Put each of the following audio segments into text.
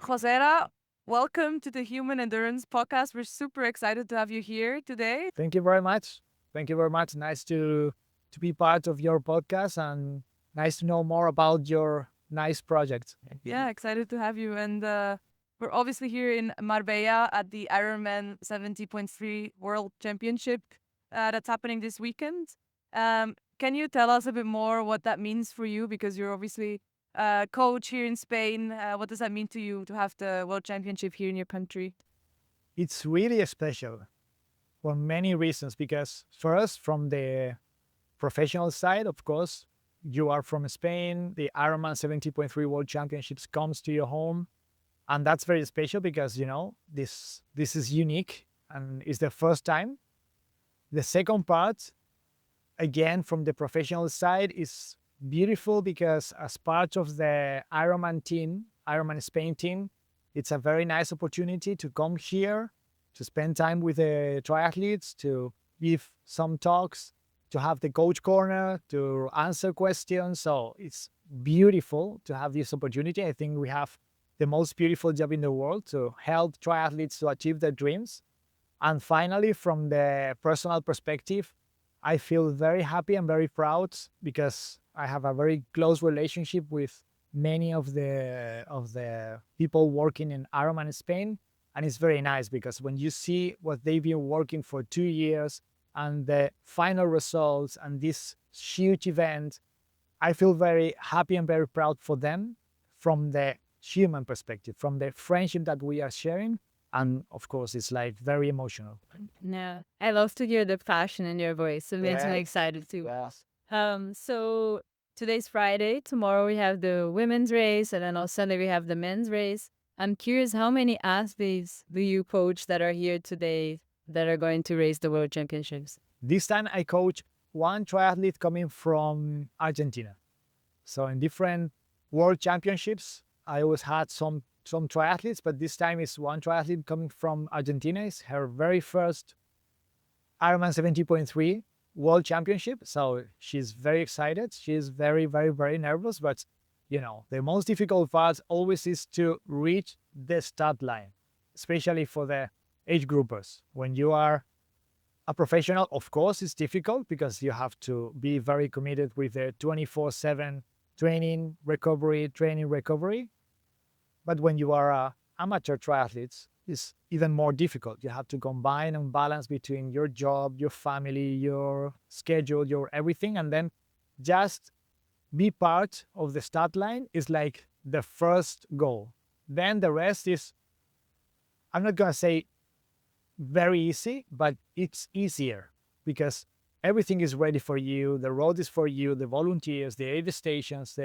Joserra, welcome to the Human Endurance Podcast. We're super excited to have you here today. Thank you very much. Thank you very much. Nice to be part of your podcast and nice to know more about your nice project. Yeah, excited to have you. And we're obviously here in Marbella at the Ironman 70.3 World Championship that's happening this weekend. Can you tell us a bit more what that means for you? Because you're obviously a coach here in Spain. What does that mean to you to have the World Championship here in your country? It's really special for many reasons because first from the professional side, of course, you are from Spain, the Ironman 70.3 World Championships comes to your home, and that's very special because this is unique and it's the first time. The second part, again from the professional side, is beautiful because as part of the Ironman team, Ironman Spain team, it's a very nice opportunity to come here, to spend time with the triathletes, to give some talks, to have the coach corner, to answer questions. So it's beautiful to have this opportunity. I think we have the most beautiful job in the world to help triathletes to achieve their dreams. And finally, from the personal perspective, I feel very happy and very proud because I have a very close relationship with many of the people working in Ironman Spain, and it's very nice because when you see what they've been working for 2 years and the final results and this huge event, I feel very happy and very proud for them from the human perspective, from the friendship that we are sharing. And of course, it's like very emotional. No, I love to hear the passion in your voice. It makes me excited too. Yes. So today's Friday. Tomorrow we have the women's race, and then on Sunday we have the men's race. I'm curious, how many athletes do you coach that are here today that are going to race the World Championships? This time I coach one triathlete coming from Argentina. So in different world championships, I always had some triathletes, but this time it's one triathlete coming from Argentina. It's her very first Ironman 70.3 World Championship. So she's very excited. She's very, very, very nervous. But the most difficult part always is to reach the start line, especially for the age groupers. When you are a professional, of course, it's difficult because you have to be very committed with the 24/7 training, recovery. But when you are a amateur triathlete, it's even more difficult. You have to combine and balance between your job, your family, your schedule, your everything, and then just be part of the start line is like the first goal. Then the rest is, I'm not gonna say very easy, but it's easier because everything is ready for you. The road is for you, the volunteers, the aid stations,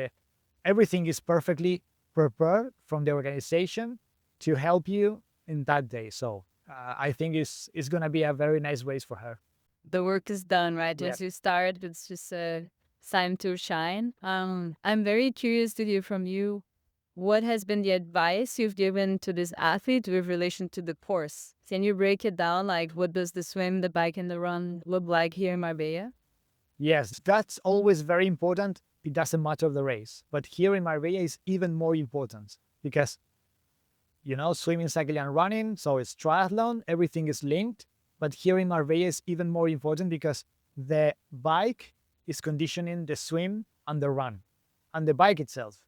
everything is perfectly prepared from the organization to help you in that day. So I think it's going to be a very nice race for her. The work is done, right? Yeah. Once you start, it's just time to shine. I'm very curious to hear from you. What has been the advice you've given to this athlete with relation to the course? Can you break it down? Like, what does the swim, the bike, and the run look like here in Marbella? Yes, that's always very important. It doesn't matter the race. But here in Marbella is even more important because, swimming, cycling, and running, so it's triathlon, everything is linked. But here in Marbella is even more important because the bike is conditioning the swim and the run and the bike itself.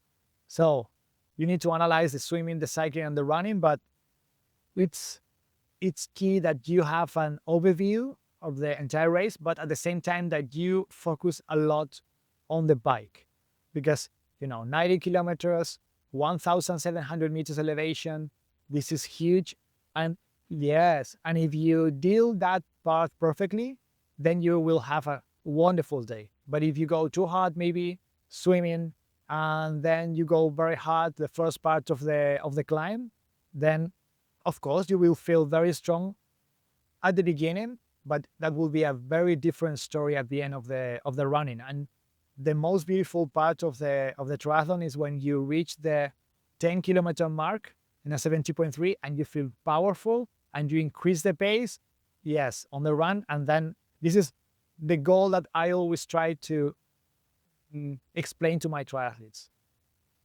So you need to analyze the swimming, the cycling, and the running, but it's key that you have an overview of the entire race, but at the same time that you focus a lot on the bike because 90 kilometers, 1,700 meters elevation, this is huge. And yes, and if you deal that part perfectly, then you will have a wonderful day. But if you go too hard, maybe swimming, and then you go very hard the first part of the climb, then of course you will feel very strong at the beginning, but that will be a very different story at the end of the running. And the most beautiful part of the triathlon is when you reach the 10-kilometer mark in a 70.3 and you feel powerful and you increase the pace, yes, on the run. And then this is the goal that I always try to explain to my triathletes.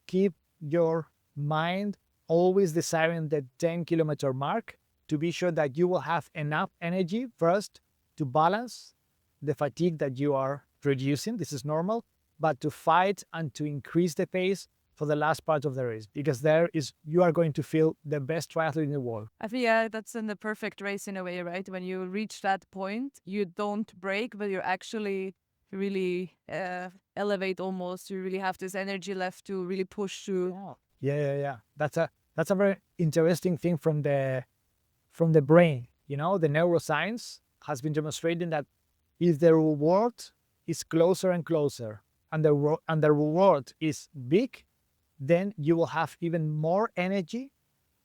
Keep your mind always desiring the 10-kilometer mark to be sure that you will have enough energy first to balance the fatigue that you are producing. This is normal, but to fight and to increase the pace for the last part of the race, because there is you are going to feel the best triathlete in the world. I think, yeah, that's in the perfect race in a way, right? When you reach that point, you don't break, but you actually really elevate almost. You really have this energy left to really push through. Yeah. That's a very interesting thing from the brain. You know, the neuroscience has been demonstrating that if the reward is closer and closer, and the reward is big, then you will have even more energy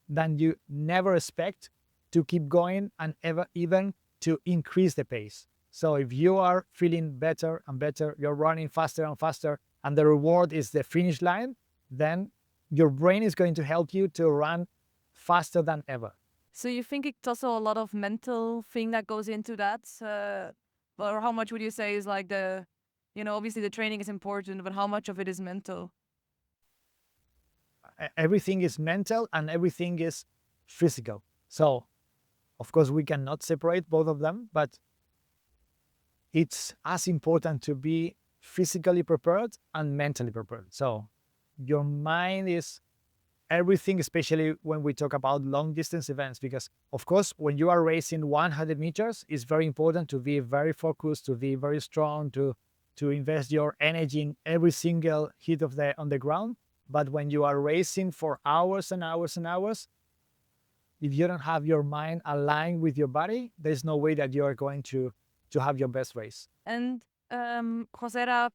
than you never expect to keep going and even to increase the pace. So if you are feeling better and better, you're running faster and faster, and the reward is the finish line, then your brain is going to help you to run faster than ever. So you think it's also a lot of mental thing that goes into that? Or how much would you say is like obviously the training is important, but how much of it is mental? Everything is mental and everything is physical. So, of course, we cannot separate both of them, but it's as important to be physically prepared and mentally prepared. So, your mind is everything, especially when we talk about long distance events, because, of course, when you are racing 100 meters, it's very important to be very focused, to be very strong, to invest your energy in every single hit on the ground. But when you are racing for hours and hours and hours, if you don't have your mind aligned with your body, there's no way that you are going to have your best race. And Joserra,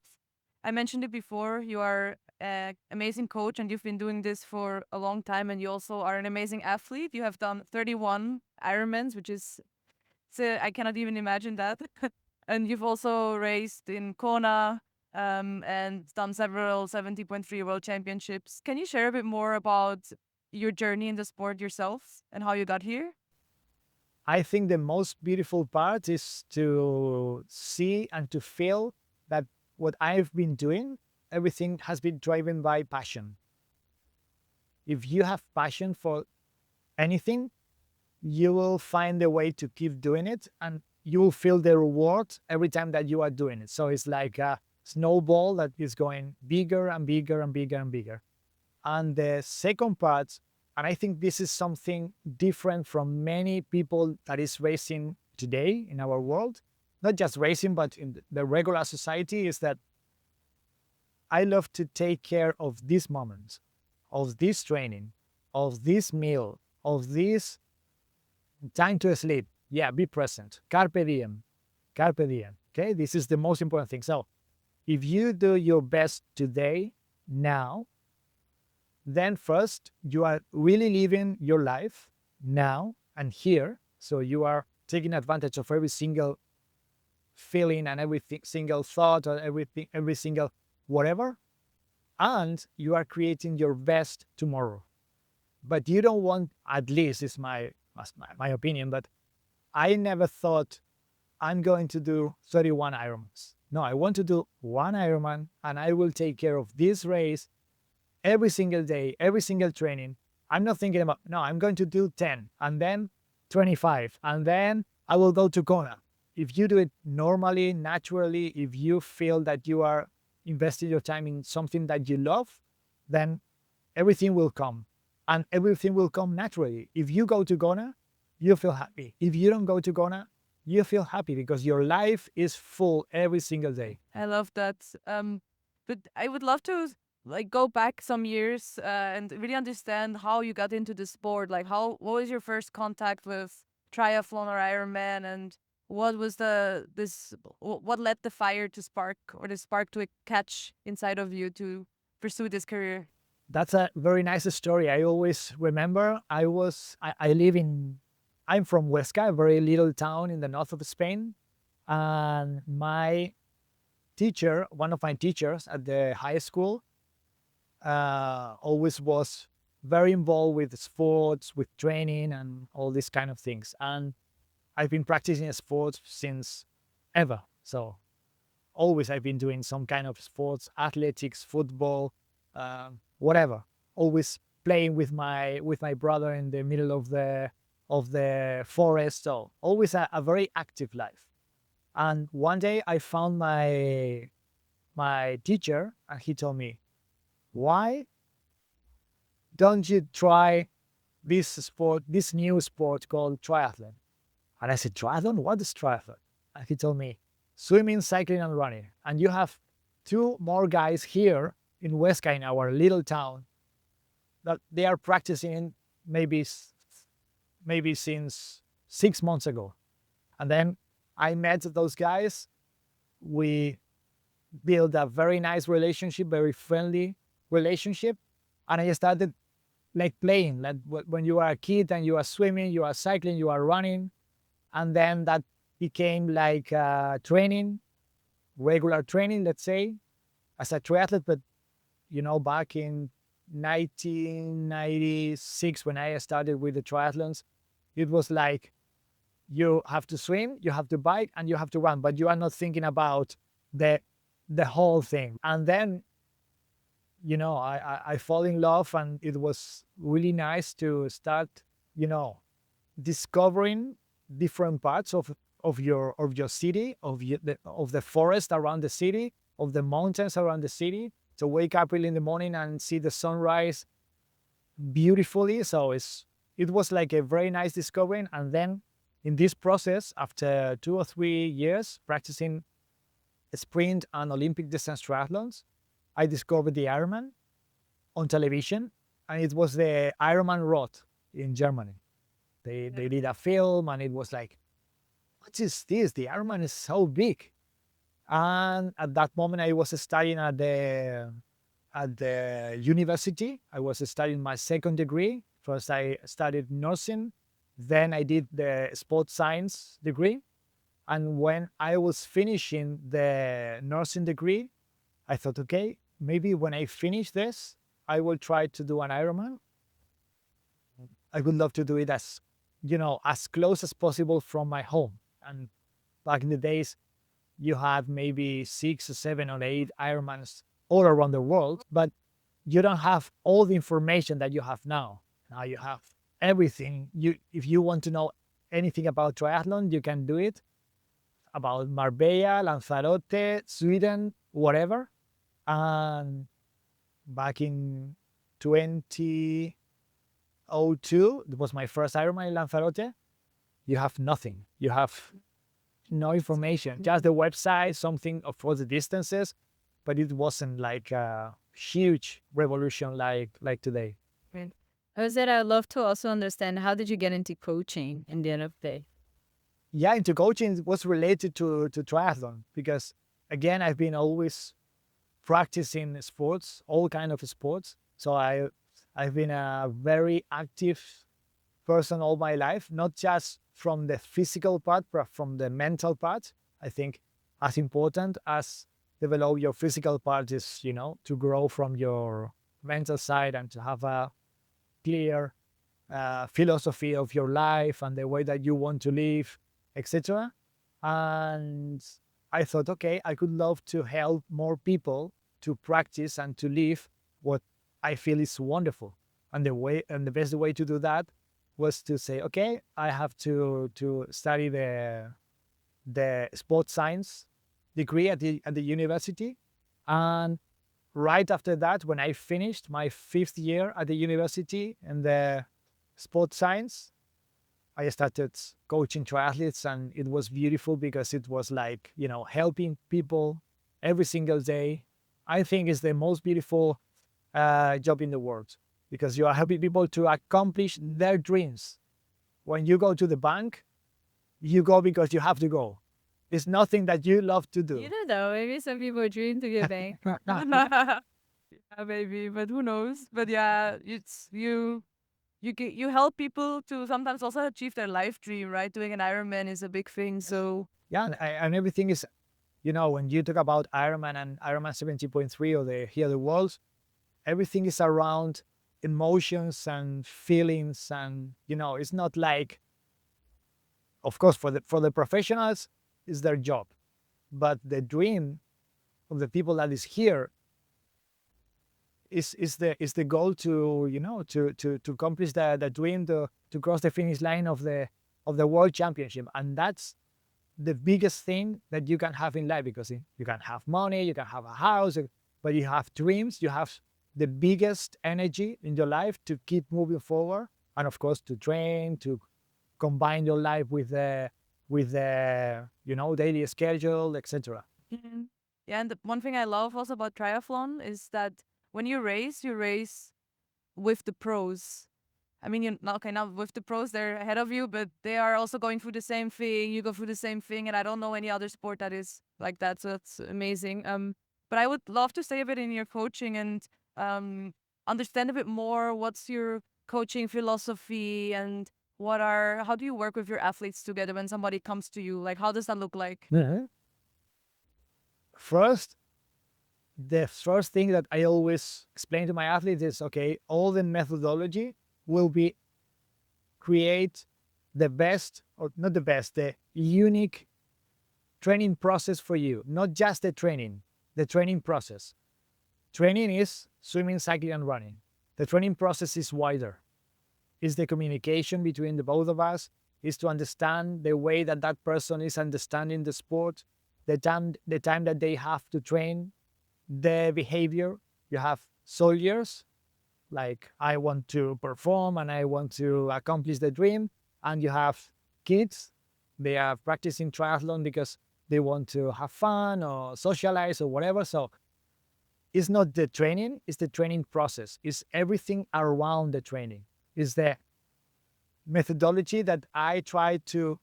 I mentioned it before, you are an amazing coach and you've been doing this for a long time, and you also are an amazing athlete. You have done 31 Ironmans, which is, I cannot even imagine that. And you've also raced in Kona and done several 70.3 World Championships. Can you share a bit more about your journey in the sport yourself and how you got here? I think the most beautiful part is to see and to feel that what I've been doing, everything has been driven by passion. If you have passion for anything, you will find a way to keep doing it, and you will feel the reward every time that you are doing it. So it's like a snowball that is going bigger and bigger and bigger and bigger. And the second part, and I think this is something different from many people that is racing today in our world, not just racing, but in the regular society, is that I love to take care of this moment, of this training, of this meal, of this time to sleep. Yeah, be present. Carpe diem. Carpe diem. Okay, this is the most important thing. So if you do your best today, now, then first you are really living your life now and here. So you are taking advantage of every single feeling and every single thought or every single whatever, and you are creating your best tomorrow. But you don't want, at least it's my opinion, but I never thought I'm going to do 31 Ironmans. No, I want to do one Ironman, and I will take care of this race every single day, every single training. I'm not thinking about, no, I'm going to do 10 and then 25, and then I will go to Kona. If you do it normally, naturally, if you feel that you are investing your time in something that you love, then everything will come, and everything will come naturally. If you go to Kona, you feel happy. If you don't go to Kona, you feel happy because your life is full every single day. I love that. But I would love to go back some years and really understand how you got into the sport. Like what was your first contact with triathlon or Ironman, and what was what led the fire to spark, or the spark to catch inside of you to pursue this career? That's a very nice story. I always remember I'm from Huesca, a very little town in the north of Spain. And one of my teachers at the high school, always was very involved with sports, with training and all these kind of things. And I've been practicing sports since ever. So always I've been doing some kind of sports, athletics, football, whatever. Always playing with my brother in the middle of the forest. So always a very active life. And one day I found my teacher, and he told me, why don't you try this new sport called triathlon? And I said, triathlon? What is triathlon? And he told me, swimming, cycling, and running. And you have two more guys here in Huesca, in our little town, that they are practicing maybe since 6 months ago. And then I met those guys. We built a very nice relationship, very friendly relationship. And I started like playing, like when you are a kid and you are swimming, you are cycling, you are running. And then that became like training, regular training, let's say, as a triathlete. But, back in 1996, when I started with the triathlons, it was like you have to swim, you have to bike, and you have to run, but you are not thinking about the whole thing. And then, I fall in love, and it was really nice to start, discovering different parts of your city, of the forest around the city, of the mountains around the city. To wake up early in the morning and see the sunrise beautifully. So it was like a very nice discovery. And then in this process, after 2 or 3 years practicing sprint and Olympic distance triathlons, I discovered the Ironman on television, and it was the Ironman Road in Germany. They did a film, and it was like, what is this? The Ironman is so big. And at that moment, I was studying at the university. I was studying my second degree. First, I studied nursing. Then I did the sports science degree. And when I was finishing the nursing degree, I thought, okay, maybe when I finish this, I will try to do an Ironman. I would love to do it as close as possible from my home. And back in the days, you had maybe 6 or 7 or 8 Ironmans all around the world, but you don't have all the information that you have now. Now you have everything. If you want to know anything about triathlon, you can do it. About Marbella, Lanzarote, Sweden, whatever. And back in 2002, it was my first Ironman in Lanzarote. You have nothing. You have no information, just the website, something for the distances, but it wasn't like a huge revolution like today. Right. Jose, I'd love to also understand, how did you get into coaching in the end of the day? Yeah, into coaching was related to triathlon, because again, I've been always practicing sports, all kind of sports. So I've been a very active person all my life, not just from the physical part, but from the mental part. I think as important as develop your physical part is, to grow from your mental side and to have a clear philosophy of your life and the way that you want to live, etc. And I thought, okay, I could love to help more people to practice and to live what I feel is wonderful. And the best way to do that was to say, okay, I have to study the sports science degree at the university. And right after that, when I finished my 5th year at the university in the sports science, I started coaching triathletes, and it was beautiful because it was like, helping people every single day. I think it's the most beautiful job in the world, because you are helping people to accomplish their dreams. When you go to the bank, you go because you have to go. It's nothing that you love to do. You don't know. Maybe some people dream to be a bank. Yeah, maybe, but who knows? But yeah, it's you help people to sometimes also achieve their life dream, right? Doing an Ironman is a big thing. So Yeah, and everything is, when you talk about Ironman and Ironman 70.3 or the Worlds, everything is around emotions and feelings, and it's not like, of course, for the professionals, it's their job, but the dream of the people that is here is the goal to to accomplish the dream, to cross the finish line of the world championship. And that's the biggest thing that you can have in life, because you can have money, you can have a house, but you have dreams, you have the biggest energy in your life to keep moving forward, and of course to train, to combine your life with the daily schedule, etc. Mhm. Yeah, and the one thing I love also about triathlon is that when you race with the pros. I mean, you okay now with the pros, they're ahead of you, but they are also going through the same thing. You go through the same thing, and I don't know any other sport that is like that. So that's amazing. But I would love to stay a bit in your coaching and understand a bit more. What's your coaching philosophy, and how do you work with your athletes together when somebody comes to you? Like, how does that look like? Mhm. First, the first thing that I always explain to my athletes is, okay, all the methodology will be create the best, or not the best, the unique training process for you, not just the training process. Training is swimming, cycling, and running. The training process is wider. Is the communication between the both of us, is to understand the way that that person is understanding the sport, the time that they have to train, the behavior. You have soldiers, like I want to perform and I want to accomplish the dream. And you have kids, they are practicing triathlon because they want to have fun or socialize or whatever. So it's not the training, it's the training process. It's everything around the training. It's the methodology that I try to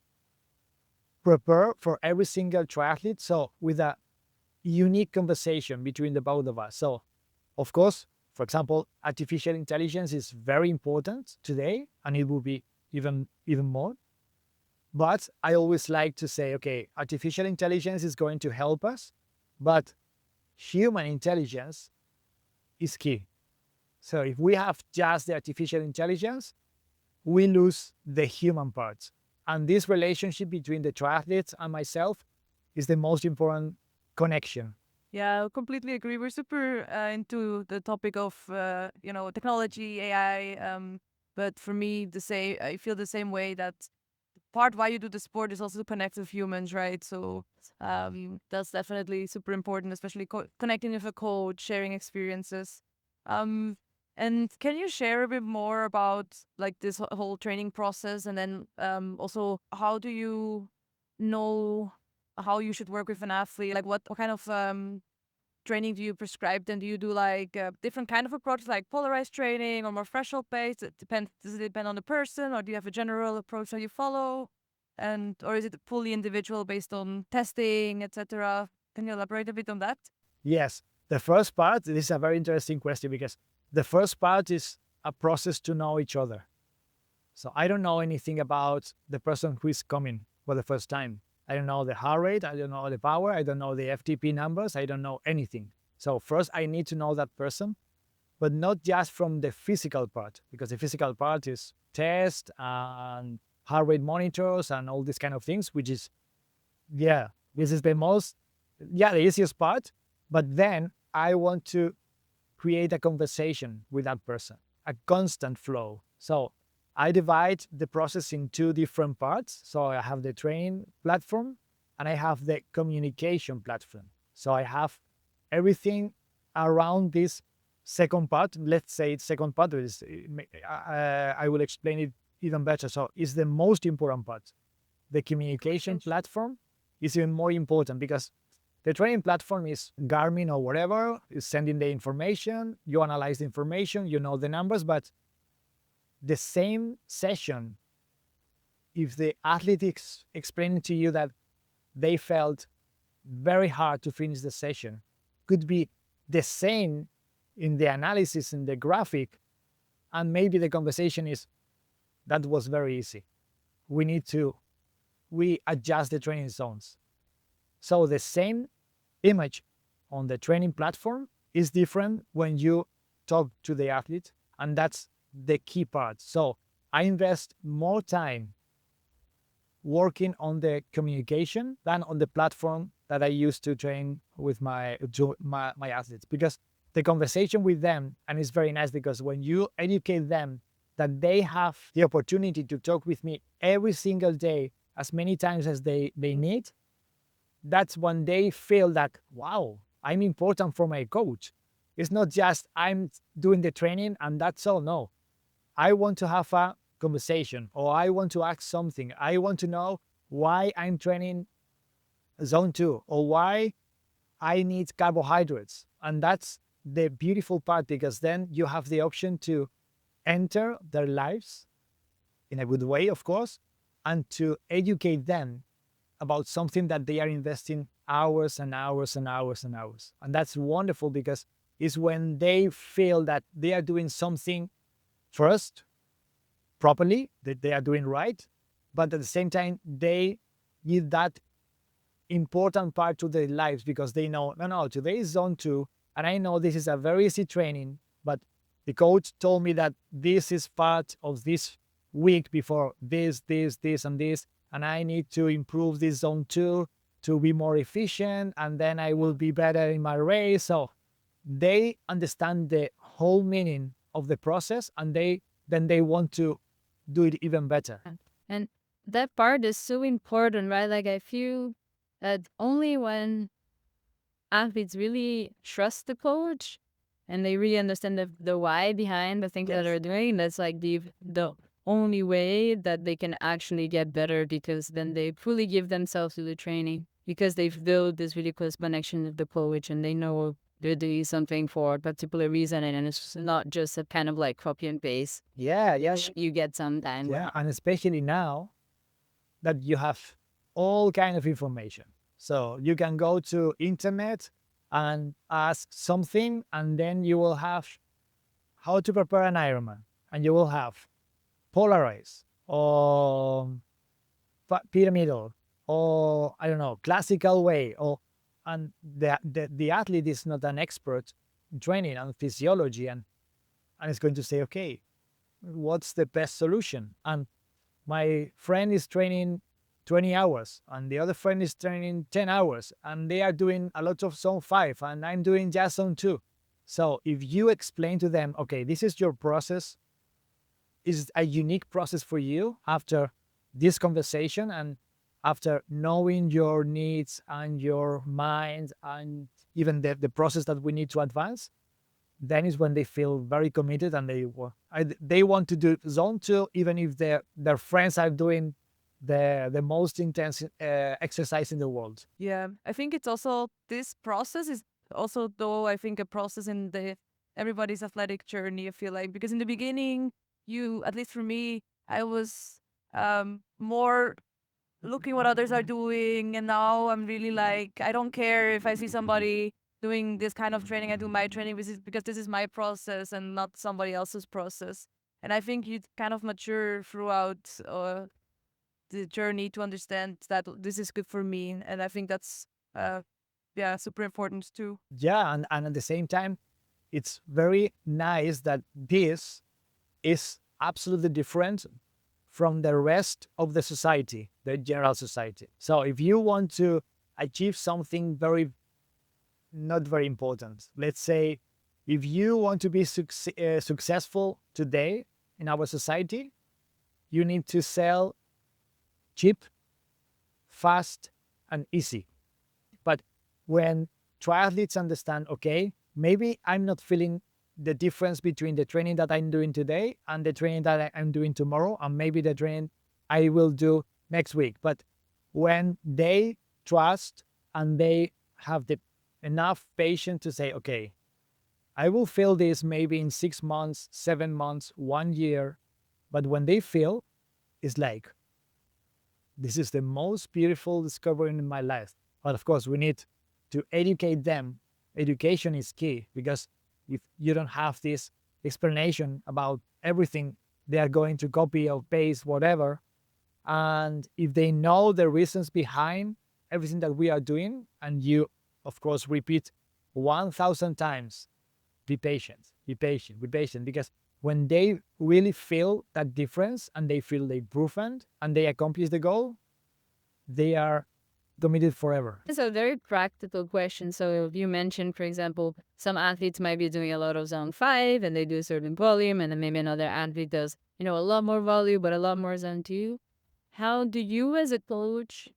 prepare for every single triathlete. So with a unique conversation between the both of us. So of course, for example, artificial intelligence is very important today, and it will be even more. But I always like to say, okay, artificial intelligence is going to help us, but human intelligence is key. So if we have just the artificial intelligence, we lose the human part. And this relationship between the triathletes and myself is the most important connection. Yeah, I completely agree. We're super into the topic of technology, AI. But for me, I feel the same way that part why you do the sport is also to connect with humans, right? So that's definitely super important, especially connecting with a coach, sharing experiences. Um, and can you share a bit more about like this whole training process, and then also how do you know how you should work with an athlete? Like what kind of training do you prescribe them? Do you do like different kind of approach, like polarized training or more threshold based? Does it depend on the person, or do you have a general approach that you follow? And or is it fully individual based on testing, etc.? Can you elaborate a bit on that? Yes, the first part, this is a very interesting question, because the first part is a process to know each other. So I don't know anything about the person who is coming for the first time. I don't know the heart rate, I don't know the power, I don't know the FTP numbers, I don't know anything. So first I need to know that person, but not just from the physical part, because the physical part is test and heart rate monitors and all these kind of things, which is, yeah, this is the easiest part. But then I want to create a conversation with that person, a constant flow. So I divide the process in two different parts. So I have the training platform and I have the communication platform. So I have everything around this second part. Let's say it's second part. I will explain it even better. So it's the most important part. The communication platform is even more important, because the training platform is Garmin or whatever, is sending the information, you analyze the information, you know the numbers, but the same session, if the athlete is explaining to you that they felt very hard to finish the session, could be the same in the analysis in the graphic, and maybe the conversation is, that was very easy. We adjust the training zones. So the same image on the training platform is different when you talk to the athlete, and that's the key part. So I invest more time working on the communication than on the platform that I use to train with my athletes, because the conversation with them, and it's very nice because when you educate them that they have the opportunity to talk with me every single day as many times as they need, that's when they feel that, wow, I'm important for my coach. It's not just I'm doing the training and that's all. No, I want to have a conversation, or I want to ask something. I want to know why I'm training zone 2, or why I need carbohydrates. And that's the beautiful part, because then you have the option to enter their lives in a good way, of course, and to educate them about something that they are investing hours and hours and hours and hours. And that's wonderful, because it's when they feel that they are doing something first properly, that they are doing right, but at the same time, they give that important part to their lives, because they know, no, today is zone 2, and I know this is a very easy training, but the coach told me that this is part of this week before this, and this, and I need to improve this zone 2 to be more efficient, and then I will be better in my race. So they understand the whole meaning of the process, and then they want to do it even better. And that part is so important, right? Like I feel that only when athletes really trust the coach and they really understand the why behind the things that they're doing, that's like the only way that they can actually get better, because then they fully give themselves to the training, because they've built this really close connection with the coach and they know they're doing something for a particular reason, and it's not just a kind of like copy and paste. Yeah, You get sometimes. yeah, and especially now that you have all kind of information, so you can go to internet and ask something, and then you will have how to prepare an Ironman, and you will have polarized, or pyramidal, or I don't know, classical way, or and the athlete is not an expert in training and physiology, and it's going to say, okay, what's the best solution? And my friend is training 20 hours, and the other friend is training 10 hours, and they are doing a lot of zone 5, and I'm doing just zone 2. So if you explain to them, okay, this is your process, is a unique process for you after this conversation, and after knowing your needs and your mind, and even the process that we need to advance, then is when they feel very committed, and they want to do zone 2, even if their friends are doing the most intense exercise in the world. Yeah, I think it's also this process is also, though, I think a process in the everybody's athletic journey. I feel like, because in the beginning, at least for me, I was more looking what others are doing, and now I'm really like, I don't care if I see somebody doing this kind of training. I do my training because this is my process and not somebody else's process. And I think you kind of mature throughout the journey to understand that this is good for me, and I think that's yeah, super important too. Yeah, and at the same time, it's very nice that this is absolutely different from the rest of the society, the general society. So if you want to achieve something not very important, let's say, if you want to be successful today in our society, you need to sell cheap, fast, and easy. But when triathletes understand, okay, maybe I'm not feeling the difference between the training that I'm doing today and the training that I'm doing tomorrow, and maybe the training I will do next week. But when they trust and they have enough patience to say, okay, I will feel this maybe in 6 months, 7 months, 1 year. But when they feel, it's like, this is the most beautiful discovery in my life. But of course, we need to educate them. Education is key, because if you don't have this explanation about everything, they are going to copy or paste whatever. And if they know the reasons behind everything that we are doing, and you, of course, repeat 1,000 times, be patient, be patient, be patient, because when they really feel that difference and they feel the improvement and they accomplish the goal, they are committed forever. It's a very practical question. So you mentioned, for example, some athletes might be doing a lot of zone 5 and they do a certain volume, and then maybe another athlete does, a lot more volume, but a lot more zone 2. How do you as a coach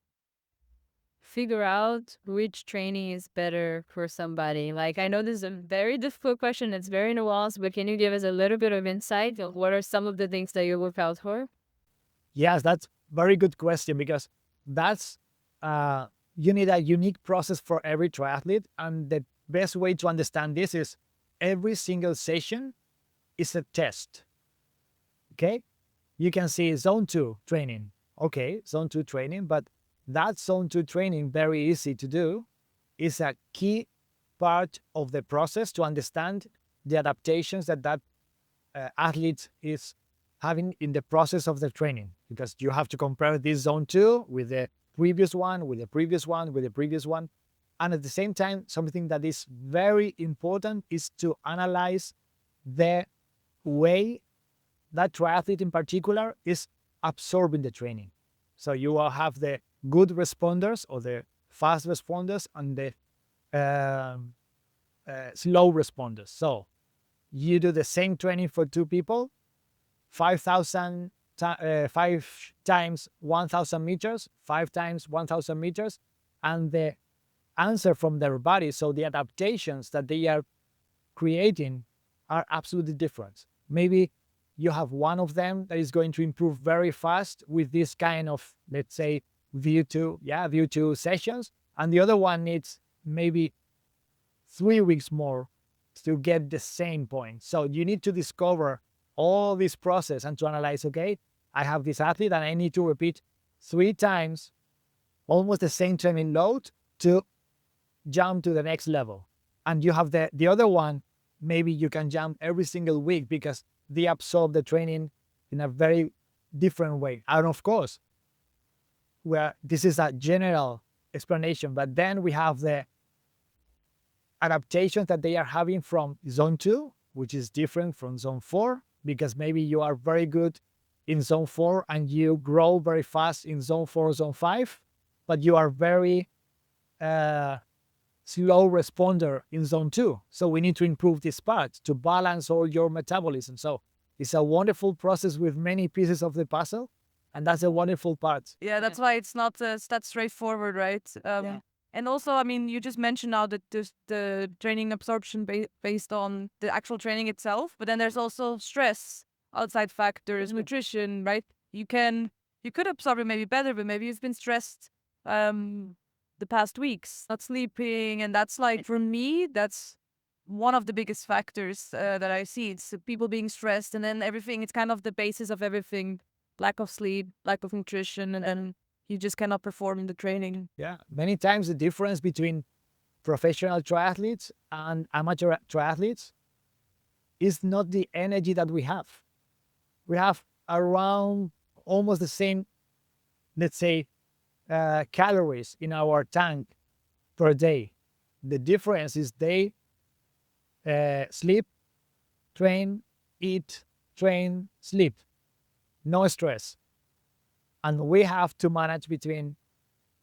figure out which training is better for somebody? Like, I know this is a very difficult question. It's very nuanced, but can you give us a little bit of insight of what are some of the things that you look out for? Yes, that's very good question because that's uh, you need a unique process for every triathlete, and the best way to understand this is every single session is a test. Okay, you can see zone 2 training. Okay, zone 2 training, but that zone 2 training, very easy to do, is a key part of the process to understand the adaptations that athlete is having in the process of the training, because you have to compare this zone 2 with the previous one, with the previous one, with the previous one. And at the same time, something that is very important is to analyze the way that triathlete in particular is absorbing the training. So you will have the good responders or the fast responders and the slow responders. So you do the same training for two people, 5,000, 5 times 1,000 meters, 5 times 1,000 meters, and the answer from their body, so the adaptations that they are creating are absolutely different. Maybe you have one of them that is going to improve very fast with this kind of, let's say, view two sessions, and the other one needs maybe 3 weeks more to get the same point. So you need to discover all this process and to analyze, okay, I have this athlete and I need to repeat 3 times almost the same training load to jump to the next level. And you have the other one, maybe you can jump every single week because they absorb the training in a very different way. And of course, where this is a general explanation, but then we have the adaptations that they are having from zone 2, which is different from zone 4, because maybe you are very good in zone 4 and you grow very fast in zone 4, zone 5, but you are very slow responder in zone 2. So we need to improve this part to balance all your metabolism. So it's a wonderful process with many pieces of the puzzle, and that's a wonderful part. Yeah, that's why it's not that straightforward, right? Yeah. And also, I mean, you just mentioned now that there's the training absorption based on the actual training itself, but then there's also stress, outside factors, nutrition, right? You could absorb it maybe better, but maybe you've been stressed the past weeks, not sleeping, and that's like for me, that's one of the biggest factors that I see. It's people being stressed, and then everything. It's kind of the basis of everything: lack of sleep, lack of nutrition, and then you just cannot perform in the training. Yeah, many times the difference between professional triathletes and amateur triathletes is not the energy that we have. We have around almost the same, let's say, calories in our tank per day. The difference is they sleep, train, eat, train, sleep, no stress. And we have to manage between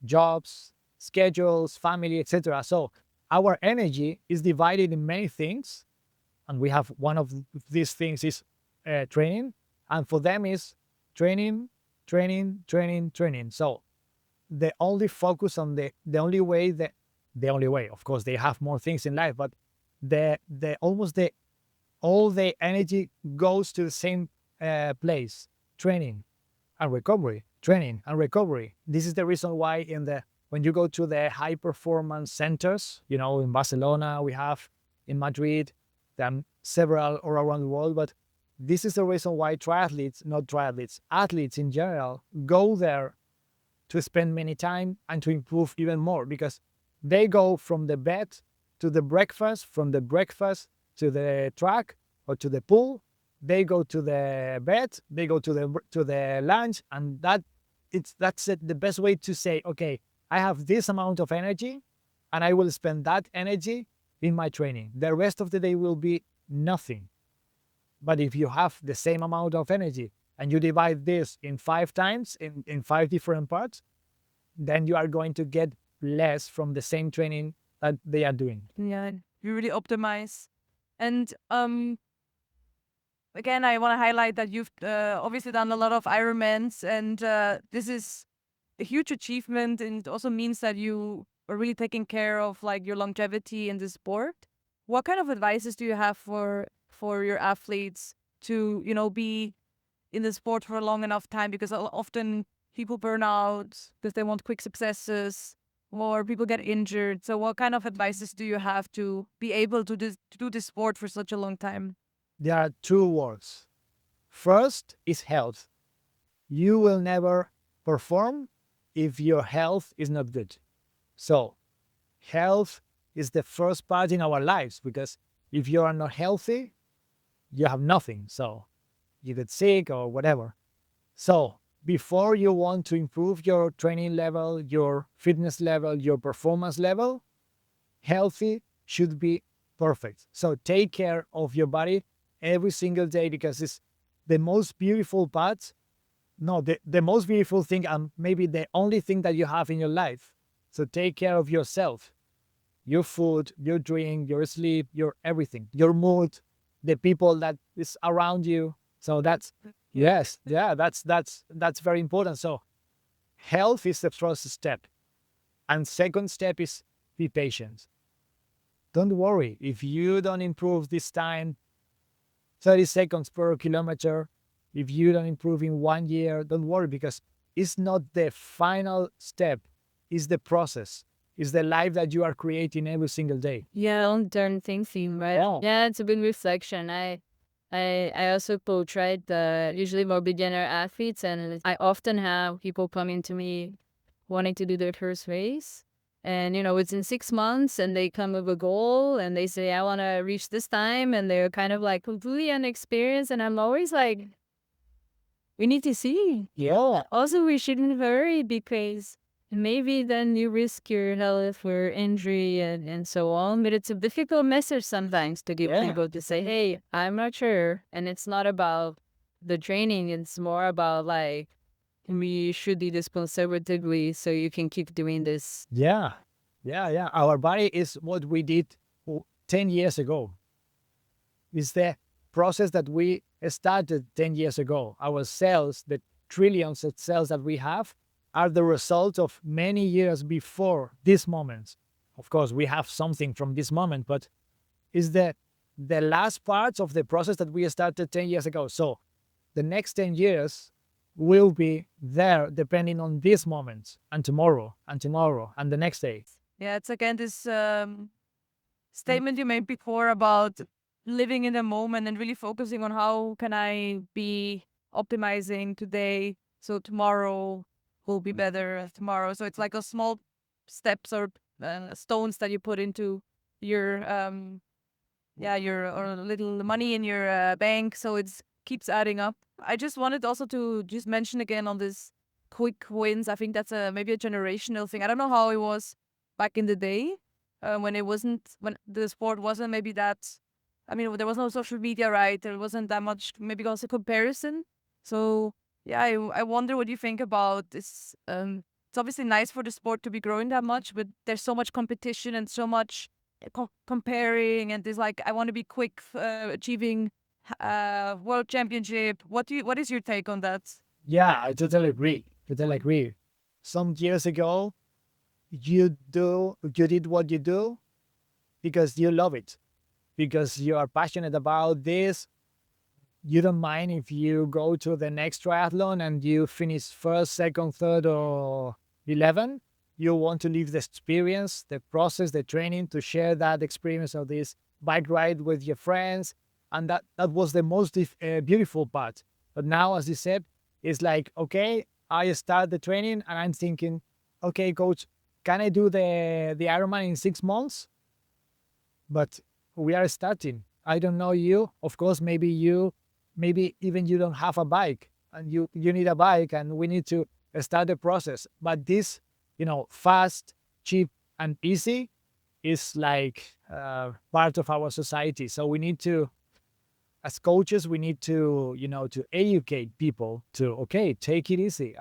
jobs, schedules, family, etc. So our energy is divided in many things, and we have one of these things is training, and for them is training, training, training, training. So the only focus on the only way, of course, they have more things in life, but the almost the all the energy goes to the same place: training and recovery, training and recovery. This is the reason why when you go to the high performance centers, in Barcelona we have, in Madrid, there are several all around the world, but this is the reason why athletes in general go there to spend many time and to improve even more, because they go from the bed to the breakfast, from the breakfast to the track or to the pool. They go to the bed, they go to the lunch, and that's it, the best way to say, okay, I have this amount of energy and I will spend that energy in my training. The rest of the day will be nothing. But if you have the same amount of energy and you divide this in 5 times in 5 different parts, then you are going to get less from the same training that they are doing. Yeah, you really optimize. And again, I want to highlight that you've obviously done a lot of Ironmans, and this is a huge achievement, and it also means that you are really taking care of like your longevity in the sport. What kind of advices do you have for your athletes to be in the sport for a long enough time? Because often people burn out because they want quick successes, or people get injured. So, what kind of advices do you have to be able to do this sport for such a long time? There are two words. First is health. You will never perform if your health is not good. So, health is the first part in our lives, because if you are not healthy, you have nothing. So, you get sick or whatever. So, before you want to improve your training level, your fitness level, your performance level, healthy should be perfect. So, take care of your body every single day, because it's the most beautiful part. No, the most beautiful thing, and maybe the only thing that you have in your life. So take care of yourself, your food, your drink, your sleep, your everything, your mood, the people that is around you. So that's yes, yeah, that's very important. So health is the first step, and second step is be patient. Don't worry if you don't improve this time, 30 seconds per kilometer. If you don't improve in 1 year, don't worry, because it's not the final step, it's the process, it's the life that you are creating every single day. Yeah, long-term thinking, right? Yeah. Yeah, it's a good reflection. I also coach, right? Usually more beginner athletes, and I often have people coming to me wanting to do their first race. And, it's in 6 months, and they come with a goal, and they say, I want to reach this time, and they're kind of like completely inexperienced. And I'm always like, we need to see. Yeah. Also, we shouldn't hurry, because maybe then you risk your health for injury and so on. But it's a difficult message sometimes to give Yeah. people, to say, hey, I'm not sure. And it's not about the training. It's more about like, we should do this conservatively so you can keep doing this. Yeah. Yeah. Our body is what we did 10 years ago. It's the process that we started 10 years ago. Our cells, the trillions of cells that we have, are the result of many years before this moment. Of course, we have something from this moment, but it's the last parts of the process that we started 10 years ago. So the next 10 years will be there depending on this moment, and tomorrow, and tomorrow, and the next day. Yeah, it's again this statement you made before about living in the moment and really focusing on how can I be optimizing today so tomorrow will be better tomorrow. So it's like a small steps or stones that you put into your your or a little money in your bank, so it's keeps adding up. I just wanted also to just mention again on this quick wins. I think that's maybe a generational thing. I don't know how it was back in the day, when it wasn't, when the sport wasn't maybe that. I mean, there was no social media, right? There wasn't that much, maybe also comparison. So yeah, I wonder what you think about this. It's obviously nice for the sport to be growing that much, but there's so much competition and so much comparing, and there's like, I want to be quick, achieving world championship. What is your take on that? Yeah, I totally agree. Totally agree. Some years ago, you did what you do because you love it, because you are passionate about this. You don't mind if you go to the next triathlon and you finish first, second, third, or 11. You want to live the experience, the process, the training, to share that experience of this bike ride with your friends. And that was the most beautiful part. But now, as you said, it's like, okay, I start the training and I'm thinking, okay, coach, can I do the Ironman in 6 months? But we are starting. I don't know you. Of course, maybe even you don't have a bike, and you need a bike, and we need to start the process. But this, fast, cheap, and easy is like part of our society. So we need to, as coaches, we need to, to educate people to, okay, take it easy.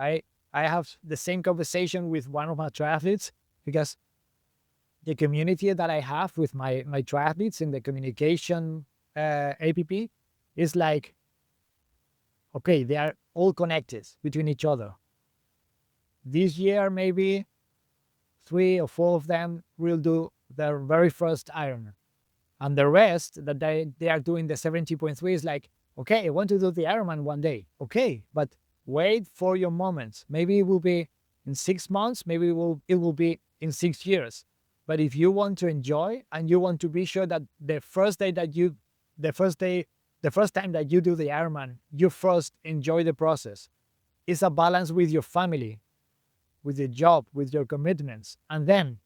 I have the same conversation with one of my triathletes because the community that I have with my triathletes in the communication APP is like, okay, they are all connected between each other. This year, maybe 3 or 4 of them will do their very first Ironman. And the rest that they are doing the 70.3 is like, okay, I want to do the Ironman one day. Okay, but wait for your moments. Maybe it will be in 6 months, maybe it will be in 6 years. But if you want to enjoy and you want to be sure that the first time that you do the Ironman, you first enjoy the process. It's a balance with your family, with your job, with your commitments. And then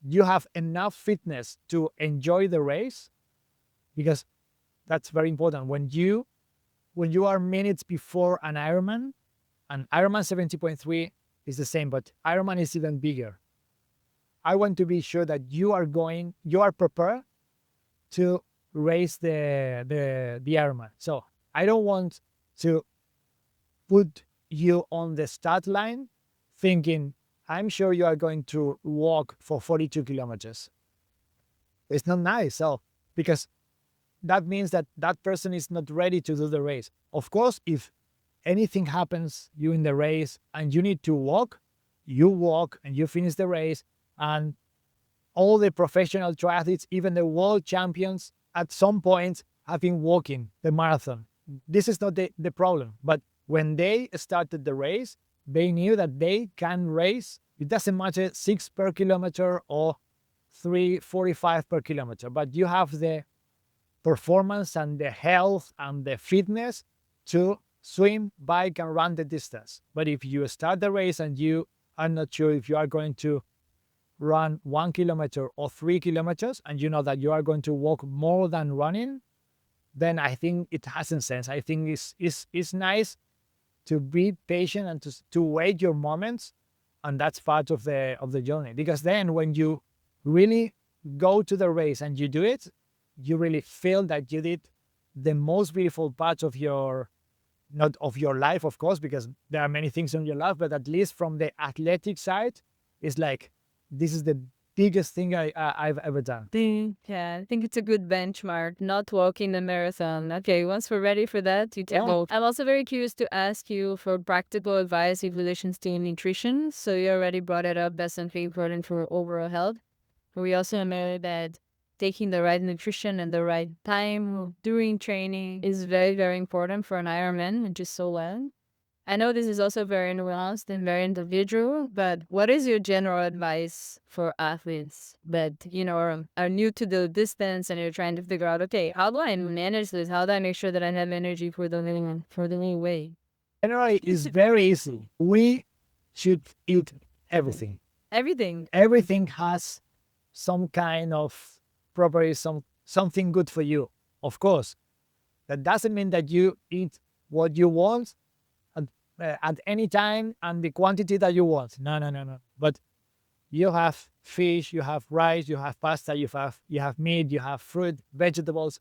you have enough fitness to enjoy the race, because that's very important. When you are minutes before an Ironman 70.3 is the same, but Ironman is even bigger. I want to be sure that you are prepared to race the Ironman. So I don't want to put you on the start line thinking, I'm sure you are going to walk for 42 kilometers. It's not nice. So, because that means that that person is not ready to do the race. Of course, if anything happens you in the race and you need to walk, you walk and you finish the race. And all the professional triathletes, even the world champions, at some point have been walking the marathon. This is not the problem. But when they started the race, they knew that they can race. It doesn't matter 6 per kilometer or 3:45 per kilometer, but you have the performance and the health and the fitness to swim, bike, and run the distance. But if you start the race and you are not sure if you are going to run 1 kilometer or 3 kilometers, and you know that you are going to walk more than running, then I think it hasn't sense. I think it's nice to be patient and to wait your moments, and that's part of the journey. Because then when you really go to the race and you do it, you really feel that you did the most beautiful part of your, not of your life, of course, because there are many things in your life, but at least from the athletic side, it's like, this is the biggest thing I've ever done. Yeah, I think it's a good benchmark, not walking the marathon. Okay, once we're ready for that, you take Yeah. both. I'm also very curious to ask you for practical advice in relation to nutrition. So you already brought it up, that's something important for overall health. But we also know that taking the right nutrition and the right time during training is very, very important for an Ironman, which is so long. I know this is also very nuanced and very individual, but what is your general advice for athletes that, are new to the distance and you're trying to figure out, okay, how do I manage this? How do I make sure that I have energy for the new way? Generally, it's very easy. We should eat everything. Everything. Everything has some kind of property, something good for you. Of course, that doesn't mean that you eat what you want at any time and the quantity that you want. No. But you have fish, you have rice, you have pasta, you have meat, you have fruit, vegetables,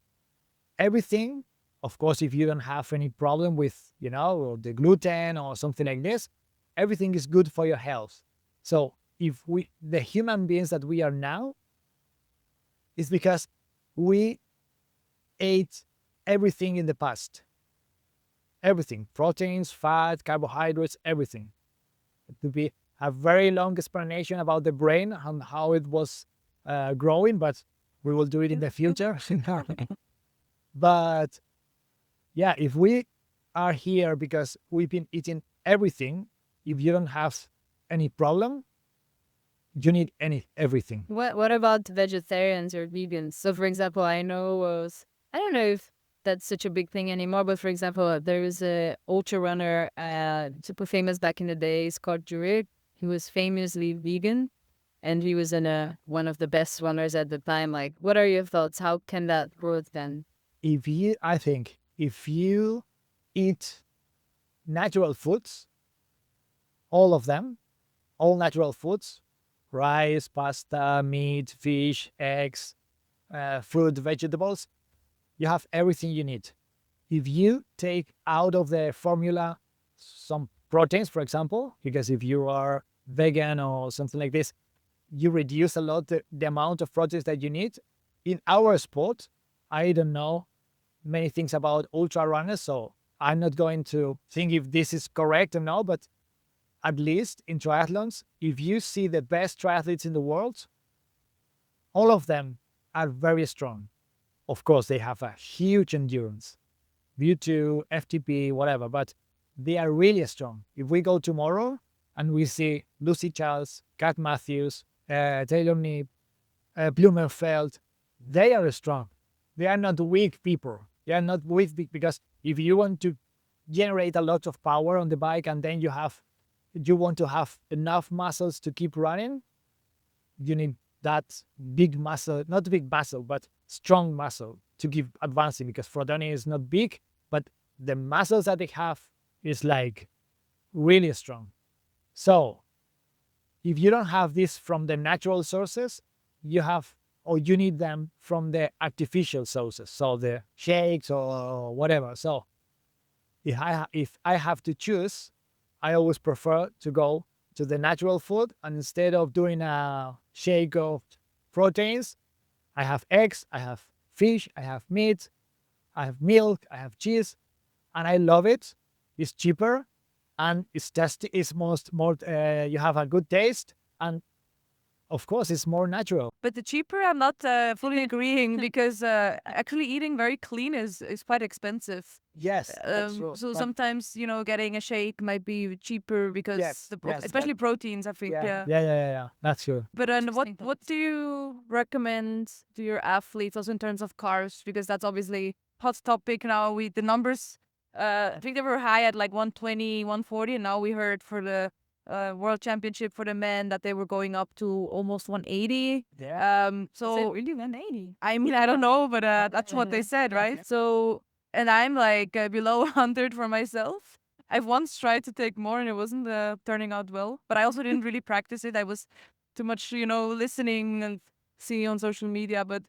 everything. Of course, if you don't have any problem with, or the gluten or something like this, everything is good for your health. So if the human beings that we are now, is because we ate everything in the past. Everything, proteins, fat, carbohydrates, everything. To be a very long explanation about the brain and how it was growing, but we will do it in the future. But yeah, if we are here because we've been eating everything, if you don't have any problem, you need everything. What about vegetarians or vegans? So, for example, I don't know if that's such a big thing anymore, but for example, there was a ultra runner, super famous back in the days, called Jurek. He was famously vegan, and he was one of the best runners at the time. Like, what are your thoughts? How can that work then? I think if you eat natural foods, all of them, all natural foods, rice, pasta, meat, fish, eggs, fruit, vegetables, you have everything you need. If you take out of the formula some proteins, for example, because if you are vegan or something like this, you reduce a lot the amount of proteins that you need. In our sport, I don't know many things about ultra runners, so I'm not going to think if this is correct or no, but at least in triathlons, if you see the best triathletes in the world, all of them are very strong. Of course, they have a huge endurance due to FTP, whatever, but they are really strong. If we go tomorrow and we see Lucy Charles, Kat Matthews, Taylor Neep, Blumenfeld, they are strong. They are not weak people. They are not weak because if you want to generate a lot of power on the bike and then you want to have enough muscles to keep running, you need that big muscle, not big muscle, but strong muscle to keep advancing, because Frodoni is not big, but the muscles that they have is like really strong. So if you don't have this from the natural sources, you need them from the artificial sources, so the shakes or whatever. So if I have to choose, I always prefer to go to the natural food, and instead of doing a shake of proteins, I have eggs, I have fish, I have meat, I have milk, I have cheese, and I love it. It's cheaper and it's tasty. It's more you have a good taste, and of course it's more natural. But the cheaper, I'm not fully agreeing because actually eating very clean is quite expensive. Yes, that's true. So But sometimes, getting a shake might be cheaper because yes, yes, especially proteins, I think. yeah, that's true. But then what do you recommend to your athletes also in terms of carbs? Because that's obviously hot topic now. The numbers, I think they were high at like 120, 140, and now we heard for the World Championship for the men that they were going up to almost 180. Yeah. So really 180? I mean, I don't know, but that's what they said, right? So, and I'm like below 100 for myself. I've once tried to take more and it wasn't turning out well, but I also didn't really practice it. I was too much, listening and seeing on social media, but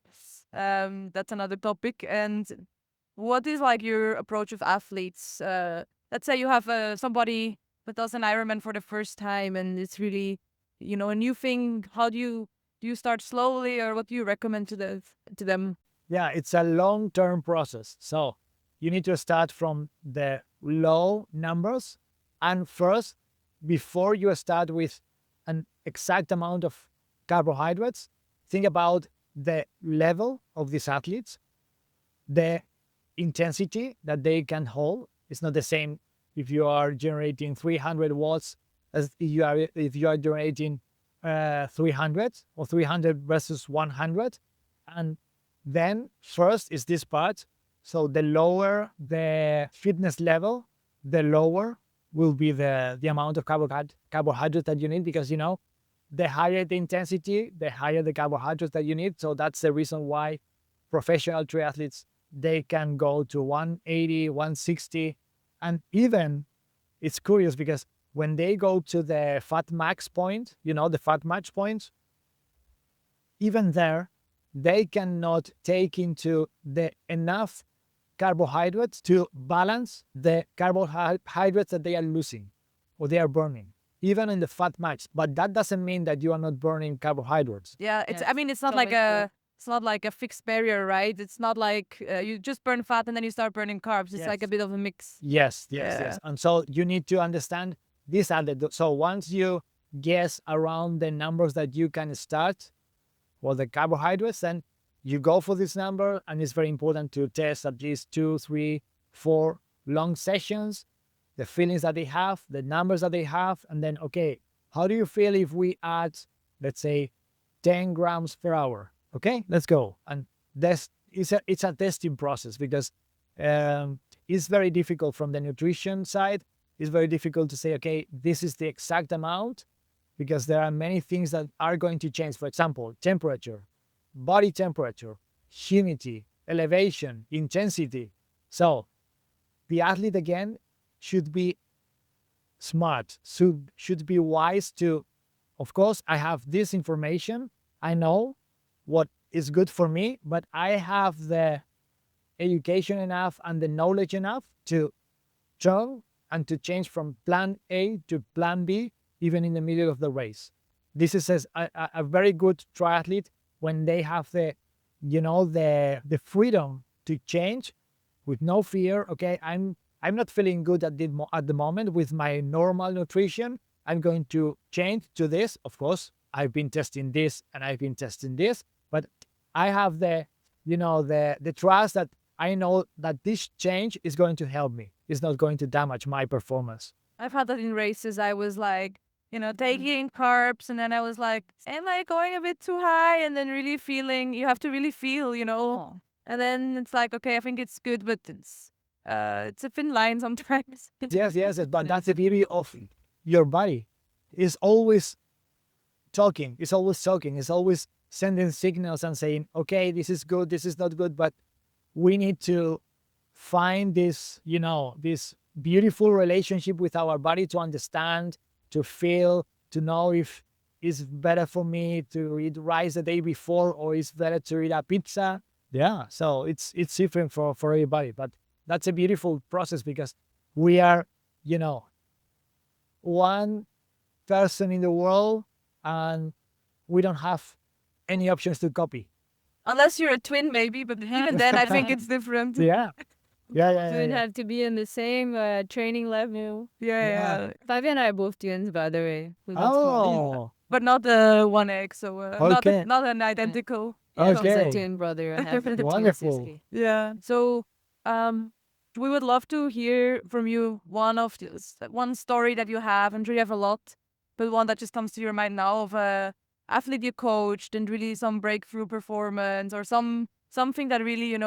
that's another topic. And what is like your approach with athletes? Let's say you have somebody that does an Ironman for the first time and it's really, a new thing. How do you start slowly, or what do you recommend to them? Yeah, it's a long-term process. So you need to start from the low numbers. And first, before you start with an exact amount of carbohydrates, think about the level of these athletes, the intensity that they can hold. It's not the same if you are generating 300 watts as if you are generating 300 or 300 versus 100. And then first is this part. So the lower the fitness level, the lower will be the amount of carbohydrates that you need, because the higher the intensity, the higher the carbohydrates that you need. So that's the reason why professional triathletes, they can go to 180, 160. And even it's curious because when they go to the fat max point, the fat max point, even there, they cannot take into the enough carbohydrates to balance the carbohydrates that they are losing or they are burning, even in the fat max. But that doesn't mean that you are not burning carbohydrates. Yeah, I mean, it's not like a fixed barrier, right? It's not like you just burn fat and then you start burning carbs. It's like a bit of a mix. Yes. Yeah. And so you need to understand these are so once you guess around the numbers that you can start for the carbohydrates, then you go for this number, and it's very important to test at least 2, 3, 4 long sessions, the feelings that they have, the numbers that they have, and then, okay, how do you feel if we add, let's say, 10 grams per hour? Okay, let's go. And it's a testing process, because it's very difficult from the nutrition side. It's very difficult to say, okay, this is the exact amount, because there are many things that are going to change. For example, temperature, body temperature, humidity, elevation, intensity. So the athlete, again, should be smart, should be wise to, of course, I have this information. I know what is good for me, but I have the education enough and the knowledge enough to turn and to change from plan A to plan B, even in the middle of the race. This is a very good triathlete when they have the freedom to change with no fear. Okay, I'm not feeling good at the moment with my normal nutrition. I'm going to change to this. Of course, I've been testing this and I've been testing this, but I have the trust that I know that this change is going to help me. It's not going to damage my performance. I've had that in races. I was like, taking carbs, and then I was like, am I going a bit too high? And then really feeling, you have to really feel, And then it's like, okay, I think it's good, but it's a thin line sometimes. Yes, but that's the beauty of your body. It's always talking. It's always talking. It's always sending signals and saying, okay, this is good, this is not good, but we need to find this, this beautiful relationship with our body to understand, to feel, to know if it's better for me to eat rice the day before or it's better to eat a pizza. Yeah, so it's different for everybody, but that's a beautiful process because we are, one person in the world and we don't have any options to copy. Unless you're a twin, maybe, but even then, I think it's different. Yeah. You don't have to be in the same training level. Yeah. Fabio and I are both twins, by the way. Oh, But not the one egg, so okay. not an identical. Yeah, Okay. she's a twin brother. I have a Wonderful. twin sister. Yeah. So, we would love to hear from you one story that you have. I'm sure you have a lot, but one that just comes to your mind now of a athlete you coached and really some breakthrough performance or something that really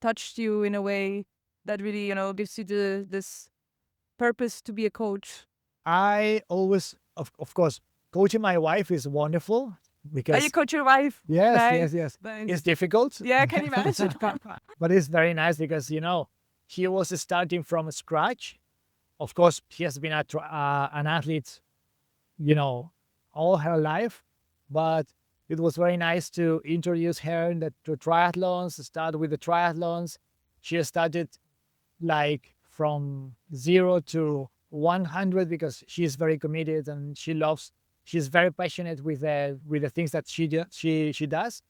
touched you in a way that really gives you this purpose to be a coach. I always, of course, coaching my wife is wonderful because You coach your wife? yes. Nice. It's difficult. Yeah, I can imagine. But it's very nice because she was starting from scratch. Of course, she has been an athlete, all her life, but it was very nice to introduce her to triathlons. Start with the triathlons. She started like from 0 to 100 because she's very committed and she's very passionate with the things that she does.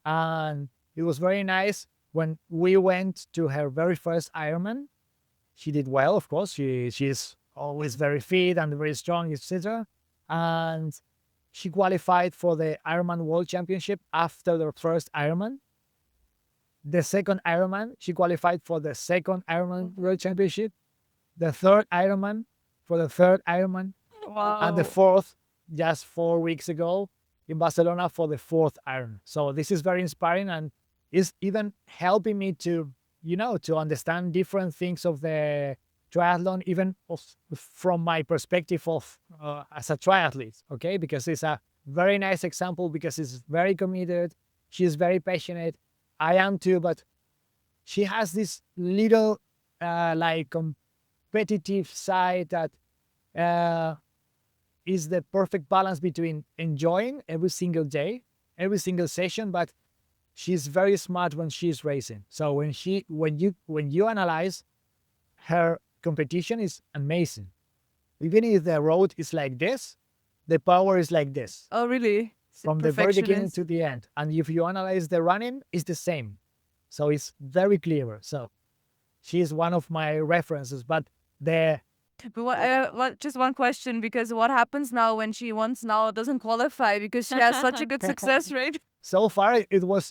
And it was very nice when we went to her very first Ironman. She did well, of course. She's always very fit and very strong, etc. And she qualified for the Ironman World Championship after the first Ironman. The second Ironman, she qualified for the second Ironman World Championship. The third Ironman for the third Ironman. Wow. And the fourth, just 4 weeks ago in Barcelona for the fourth Iron. So this is very inspiring and is even helping me to, to understand different things of the triathlon, even from my perspective of as a triathlete, okay? Because it's a very nice example because it's very committed. She's very passionate. I am too, but she has this little competitive side that is the perfect balance between enjoying every single day, every single session, but she's very smart when she's racing. So when you analyze her competition is amazing. Even if the road is like this, the power is like this. Oh, really? From the very beginning to the end. And if you analyze the running, it's the same. So it's very clear. So she is one of my references. But just one question, because what happens now when she doesn't qualify because she has such a good success rate? So far, it was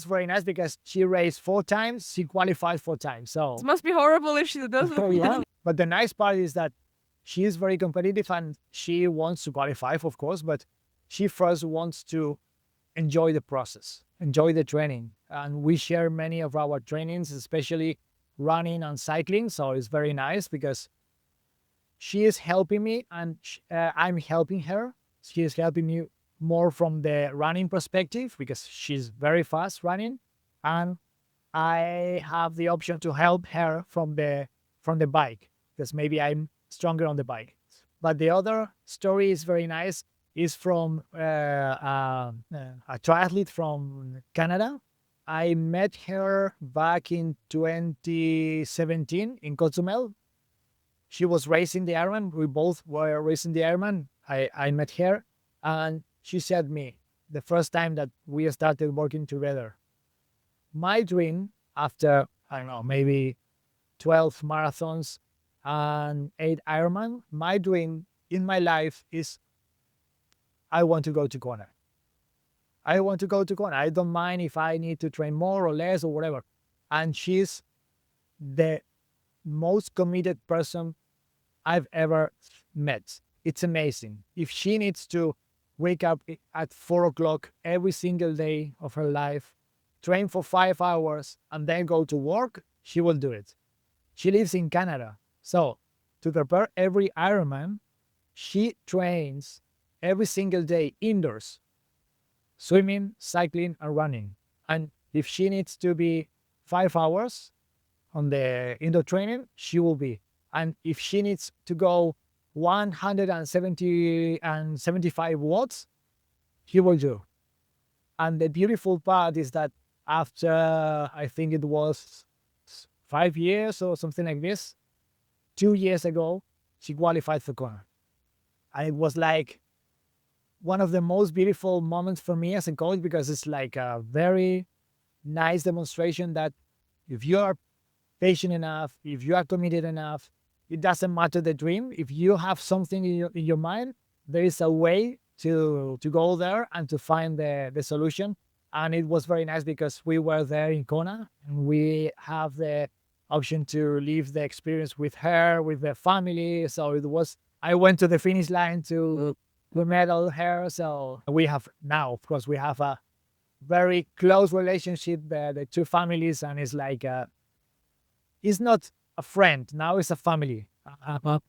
very nice because she raced 4 times, she qualified 4 times. So it must be horrible if she doesn't. yeah. But the nice part is that she is very competitive and she wants to qualify, of course, but she first wants to enjoy the process, enjoy the training. And we share many of our trainings, especially running and cycling. So it's very nice because she is helping me and I'm helping her. She is helping me more from the running perspective because she's very fast running. And I have the option to help her from the bike because maybe I'm stronger on the bike. But the other story is very nice. Is from a triathlete from Canada. I met her back in 2017 in Cozumel. She was racing the Ironman. We both were racing the Ironman. I met her, and she said me the first time that we started working together. My dream after, I don't know, maybe 12 marathons and 8 Ironman, my dream in my life is I want to go to Kona. I want to go to Kona. I don't mind if I need to train more or less or whatever. And she's the most committed person I've ever met. It's amazing. If she needs to wake up at 4 o'clock every single day of her life, train for 5 hours, and then go to work, she will do it. She lives in Canada. So to prepare every Ironman, she trains every single day indoors, swimming, cycling, and running. And if she needs to be 5 hours on the indoor training, she will be. And if she needs to go 175 watts, he will do. And the beautiful part is that after, I think it was 5 years or something like this, 2 years ago, she qualified for Kona. And it was like one of the most beautiful moments for me as a coach, because it's like a very nice demonstration that if you are patient enough, if you are committed enough, it doesn't matter the dream. If you have something in your mind, there is a way to go there and to find the solution. And it was very nice because we were there in Kona, and we have the option to live the experience with her, with the family. So it was, I went to the finish line to medal her. So we have now, of course, we have a very close relationship, the two families, and it's like, it's not a friend, now it's a family, a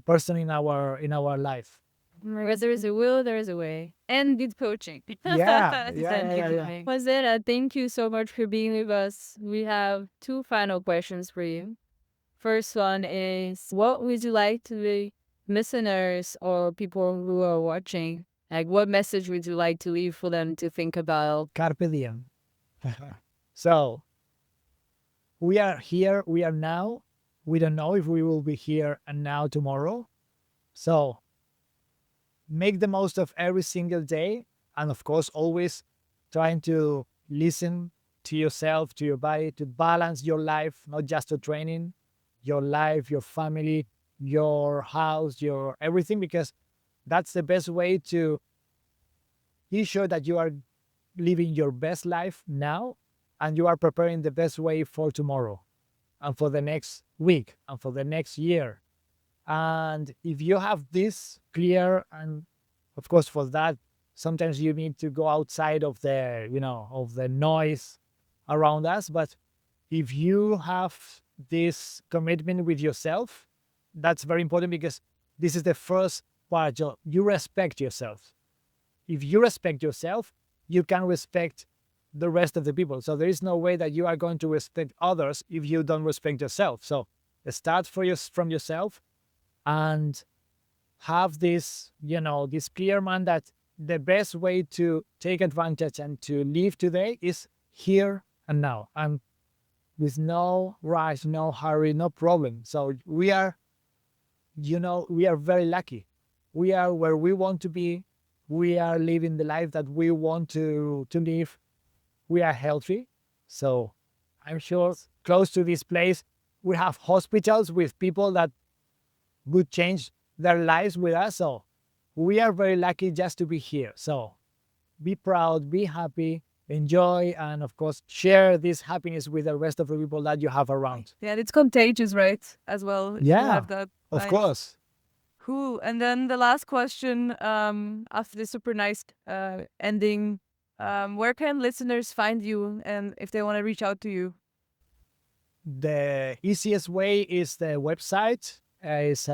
person in our life. Where there is a will, there is a way. And good coaching. Yeah, Joserra, thank you so much for being with us. We have 2 final questions for you. First one is, what would you like to the listeners or people who are watching, like what message would you like to leave for them to think about? Carpe diem. So we are here, we are now. We don't know if we will be here and now tomorrow. So make the most of every single day. And of course, always trying to listen to yourself, to your body, to balance your life, not just your training, your life, your family, your house, your everything, because that's the best way to be sure that you are living your best life now, and you are preparing the best way for tomorrow and for the next week and for the next year. And if you have this clear, and of course for that, sometimes you need to go outside of the, of the noise around us. But if you have this commitment with yourself, that's very important, because this is the first part. You respect yourself. If you respect yourself, you can respect the rest of the people. So there is no way that you are going to respect others if you don't respect yourself. So start from yourself, and have this, this clear mind that the best way to take advantage and to live today is here and now, and with no rush, no hurry, no problem. So we are, we are very lucky. We are where we want to be. We are living the life that we want to live. We are healthy. So I'm sure close to this place, we have hospitals with people that would change their lives with us. So we are very lucky just to be here. So be proud, be happy, enjoy, and of course, share this happiness with the rest of the people that you have around. Yeah, it's contagious, right? As well. If you Yeah, have that. of Nice. course. Cool. And then the last question, after this super nice ending, where can listeners find you, and if they want to reach out to you? The easiest way is the website. Is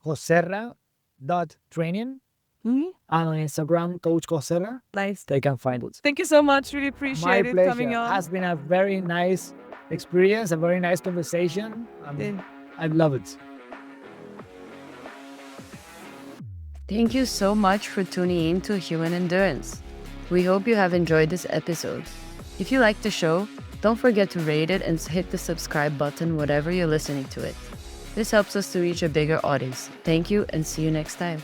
Joserra.training. Mm-hmm. And on Instagram, Coach Joserra. Nice. They can find it. Thank you so much. Really appreciate My it pleasure. coming on. Has been a very nice experience, a very nice conversation. Yeah. I love it. Thank you so much for tuning in to Human Endurance. We hope you have enjoyed this episode. If you like the show, Don't forget to rate it and hit the subscribe button whatever you're listening to it. This helps us to reach a bigger audience. Thank you and see you next time.